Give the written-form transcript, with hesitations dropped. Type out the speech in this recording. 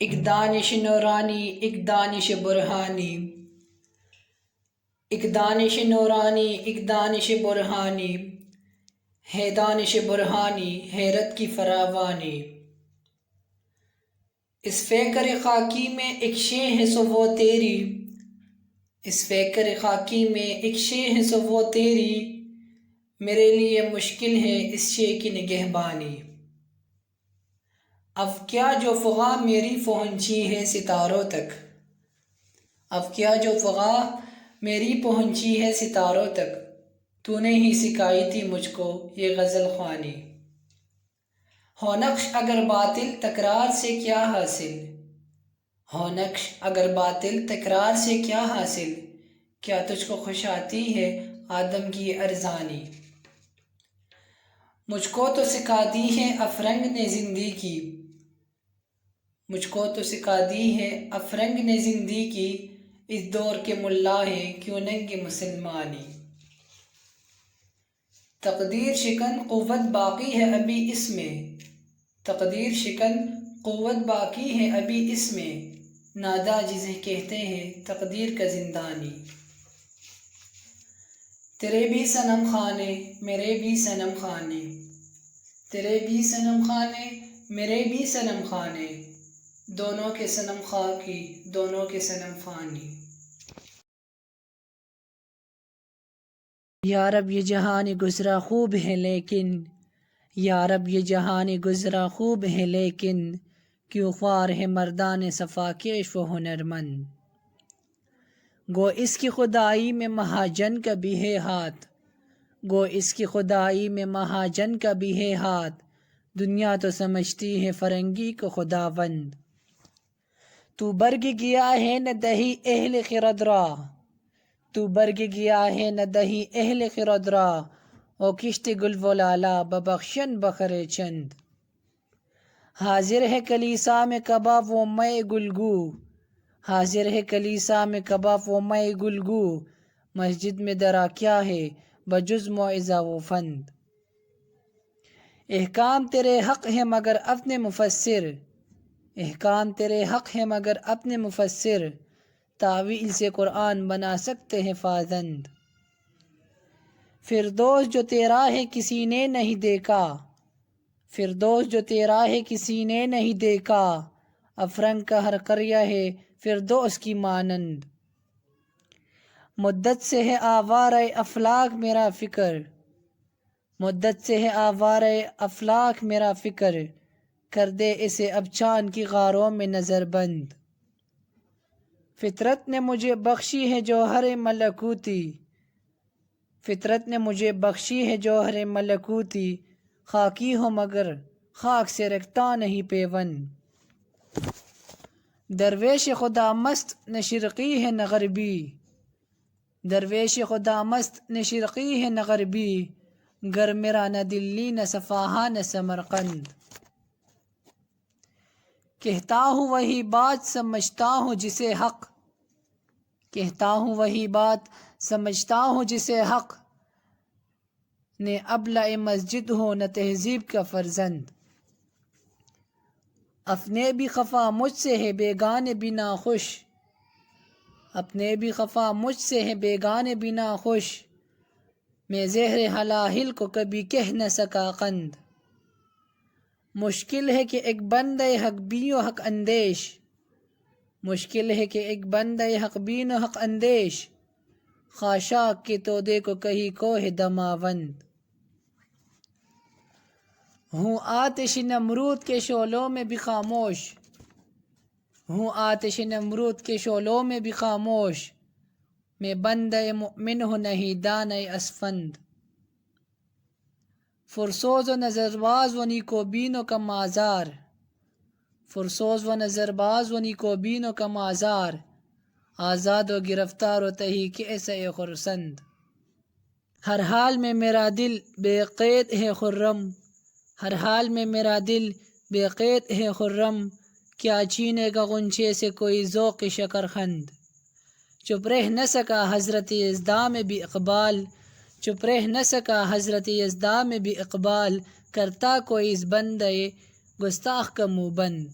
ایک دانش نورانی ایک دانش برہانی، ایک دانش نورانی ایک دانش برہانی، ہے دانش برہانی حیرت کی فراوانی۔ اس فکر خاکی میں ایک شے ہے سو وہ تیری، اس فکر خاکی میں ایک شے ہے سو وہ تیری، میرے لیے مشکل ہے اس شے کی نگہبانی۔ اب کیا جو فغاں میری پہنچی ہے ستاروں تک، اب کیا جو فغاں میری پہنچی ہے ستاروں تک، تو نے ہی سکھائی تھی مجھ کو یہ غزل خوانی۔ ہو نقش اگر باطل تکرار سے کیا حاصل، ہو نقش اگر باطل تکرار سے کیا حاصل، کیا تجھ کو خوش آتی ہے آدم کی ارزانی۔ مجھ کو تو سکھا دی ہے افرنگ نے زندگی، مجھ کو تو سکھا دی ہے افرنگ نے زندگی، اس دور کے ملا ہیں کیوں ننگ مسلمانی۔ تقدیر شکن قوت باقی ہے ابھی اس میں، تقدیر شکن قوت باقی ہے ابھی اس میں، نادا جسے کہتے ہیں تقدیر کا زندانی۔ تیرے بھی صنم خانے میرے بھی صنم خانے، تیرے بھی صنم خانے میرے بھی صنم خانے، دونوں کے صنم خاکی دونوں کے صنم فانی۔ یا رب یہ جہان گزرا خوب ہے لیکن، یا رب یہ جہان گزرا خوب ہے لیکن، کیوں خوار ہے مردان صفا کیش و ہنرمند۔ گو اس کی خدائی میں مہاجن کا بھی ہے ہاتھ، گو اس کی خدائی میں مہاجن کا بھی ہے ہاتھ، دنیا تو سمجھتی ہے فرنگی کو خداوند۔ تو برگ گیا ہے نہ دہی اہل خرد را، تو برگ گیا ہے نہ دہی اہل خرد را، او کشت گل و لالا ببخشن بخر چند۔ حاضر ہے کلیسا میں کباب و مے گلگو، حاضر ہے کلیسا میں کباب و مے گلگو، مسجد میں درا کیا ہے بجز موعظہ و فند۔ احکام تیرے حق ہے مگر اپنے مفسر، احکام تیرے حق ہے مگر اپنے مفسر، تعویل سے قرآن بنا سکتے ہیں فازند۔ فردوس جو تیرا ہے کسی نے نہیں دیکھا، فردوس جو تیرا ہے کسی نے نہیں دیکھا، افرنگ کا ہر قریہ ہے فردوس کی مانند۔ مدت سے ہے آوارہ افلاک میرا فکر، مدت سے ہے آوارہ افلاک میرا فکر، کر دے اسے اب چاند کی غاروں میں نظر بند۔ فطرت نے مجھے بخشی ہے جوہر ملکوتی، فطرت نے مجھے بخشی ہے جوہر ملکوتی، خاکی ہو مگر خاک سے رکھتا نہیں پیوند۔ درویش خدا مست نہ شرقی ہے نہ غربی، درویش خدا مست نہ شرقی ہے نہ غربی، گر میرا نہ دلی نہ صفحہ نہ سمرقند۔ کہتا ہوں وہی بات سمجھتا ہوں جسے حق، کہتا ہوں وہی بات سمجھتا ہوں جسے حق، نہ ابلہ مسجد ہو نہ تہذیب کا فرزند۔ اپنے بھی خفا مجھ سے ہے بیگانے بھی ناخوش، اپنے بھی خفا مجھ سے ہے بیگانے بھی ناخوش، میں زہر ہلاہل کو کبھی کہہ نہ سکا قند۔ مشکل ہے کہ ایک بندہ حق بین و حق اندیش، مشکل ہے کہ ایک بندہ حق بین و حق اندیش، خاشاک کے تودے کو کہیں کوہ دماوند۔ ہوں آتش نمرود کے شعلوں میں بھی خاموش، ہوں آتش نمرود کے شعلوں میں بھی خاموش، میں بندہ مؤمن ہوں نہیں دانہ اسفند۔ فرسوز و نظرباز و نیکو بینوں کا مازار، فرسوز و نظرباز و نیکو بینوں کا مازار، آزاد و گرفتار و تہی کیسے خرسند۔ ہر حال میں میرا دل بے قید ہے خرم، ہر حال میں میرا دل بے قید ہے خرم، کیا چینے گا غنچے سے کوئی ذوق شکرخند۔ چپ رہ نہ سکا حضرت یزداں میں بھی اقبال، چپ رہ نہ سکا حضرت یزداں میں بھی اقبال، کرتا کوئی اس بندے گستاخ کا منہ بند۔